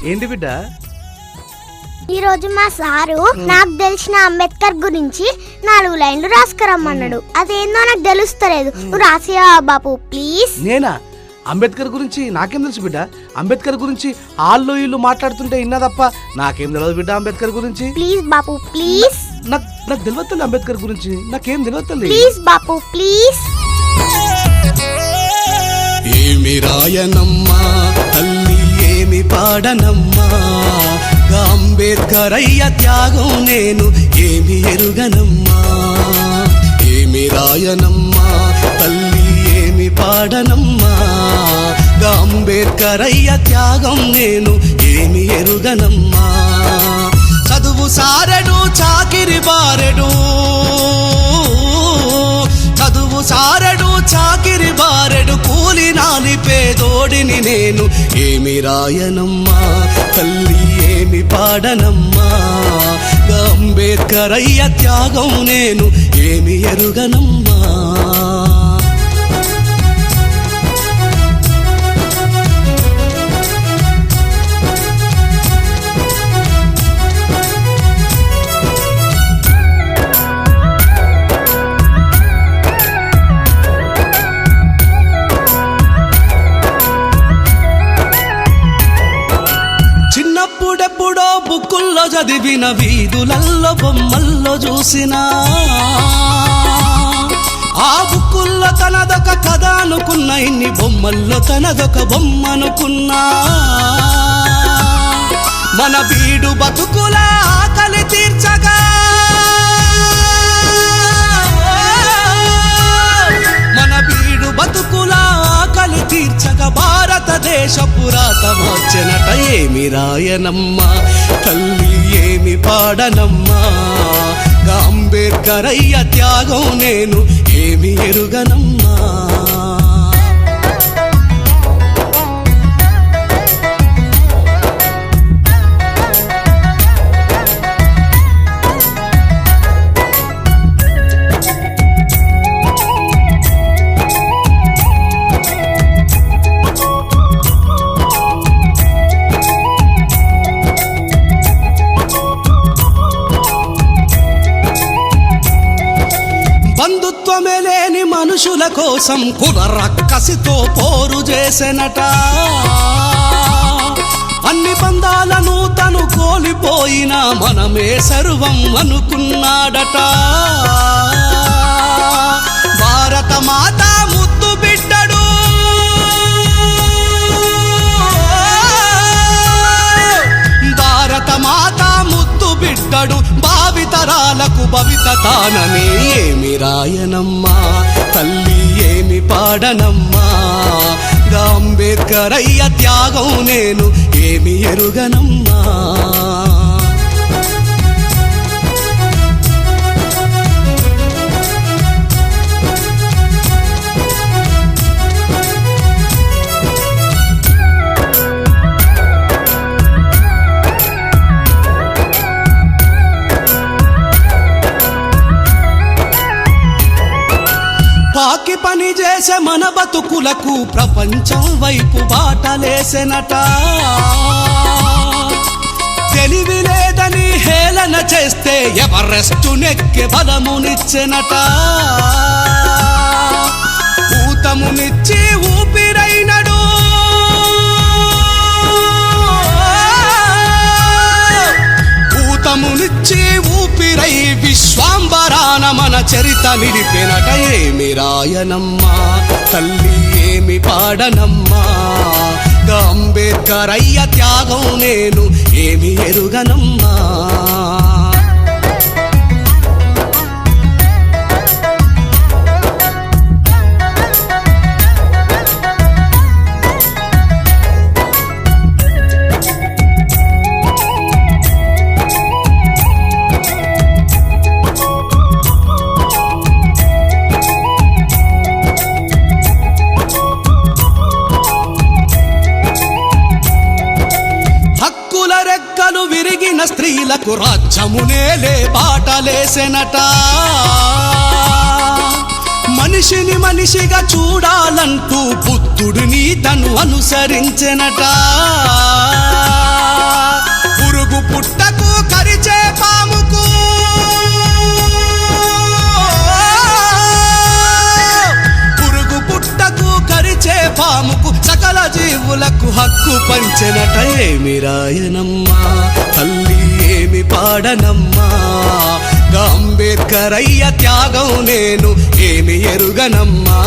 ఏంటి బిడ్డ? ఈ రోజు మా సారు నాకు తెలిసిన అంబేద్కర్ గురించి 4 లైన్లు రాసుకురమ్మన్నాడు. అదేందో నాకు తెలుస్తలేదు, నువ్వు రాసియా బాపు ప్లీజ్. నేనా? అంబేద్కర్ గురించి నాకేం తెలుసు బిడ్డ? అంబేద్కర్ గురించి ఆళ్ళు ఇల్లు మాట్లాడుతుంటే ఇన్నా తప్ప నాకేం తెలియదు బిడ్డ అంబేద్కర్ గురించి. Please Bapu please. నాకు తెలియదు అంబేద్కర్ గురించి, నాకేం తెలియదు. Please Bapu please. ఏమి రాయనమ్మా తల్లి ఏమి పాడనమ్మా, అంబేద్కర్ అయ్య త్యాగం నేను ఏమి ఎరుగనమ్మా. ఏమి రాయనమ్మా తల్లి ఏమి పాడనమ్మా, అంబేద్కర్ అయ్య త్యాగం నేను ఏమి ఎరుగనమ్మా. చదువు సారెడు చాకిరి బారెడు, చదువు సారెడు చాకిరి బారెడు, కూలి నాలి పేదోడిని నేను ఏమి రాయనమ్మా తల్లి ఏమి పాడనమ్మా, అంబేద్కర్ అయ్య త్యాగం నేను ఏమి ఎరుగనమ్మా. చిన్నప్పుడెప్పుడో బుక్కుల్లో చదివిన, వీధులల్లో బొమ్మల్లో చూసినా, ఆ బుక్కుల్లో తనదొక కథ అనుకున్నా, ఇన్ని బొమ్మల్లో తనదొక బొమ్మ అనుకున్నా. మన బీడు బతుకుల ఆకలి తీర్చగా, మన బీడు బతుకుల ఆకలి తీర్చగా భారతదేశ పురాత మార్చెనట. ఏమి రాయనమ్మా తల్లి ఏమి పాడనమ్మా, అంబేద్కర్ అయ్య త్యాగం నేను ఏమి ఎరుగనమ్మా. బంధుత్వమే లేని మనుషుల కోసం కుల రక్కసితో పోరు చేసెనట. అన్ని బంధాలను తను కోల్పోయినా మనమే సర్వం అనుకున్నాడట. భారత మాత ముద్దు బిడ్డడు, భారత మాత ముద్దు బిడ్డడు, భావితరాలకు భవిత తానని. ఏమి రాయనమ్మా తల్లి ఏమి పాడనమ్మా, అంబేద్కర్ అయ్య త్యాగం నేను ఏమి ఎరుగనమ్మా. పాకి పని చేసే మన బతుకులకు ప్రపంచం వైపు బాటలేసెనట. తెలివి లేదని హేళన చేస్తే ఎవరెస్టు నెక్కే బలమునిచ్చెనట. ఊతమునిచ్చి ఊపిరైనడు, ఊతమునిచ్చి ఊపిరై విశ్వాంబరాన మన చరిత నిలిపెనట. ఏమి రాయనమ్మా తల్లి ఏమి పాడనమ్మా, అంబేద్కర్ అయ్య త్యాగం నేను ఏమి ఎరుగనమ్మా. విరిగిన స్త్రీలకు రాజ్యమునేలే బాటలేసెనట. మనిషిని మనిషిగా చూడాలంటూ బుద్ధుడిని తను అనుసరించెనట. పుట్టకు కరిచే పాముకు పురుగు పుట్టకు కరిచే పాముకు సకల జీవులకు హక్కు పంచెనట ఏమి రాయనమ్మా తల్లి ఏమి పాడనమ్మా అంబేద్కర్ అయ్య త్యాగం నేను ఏమి ఎరుగనమ్మా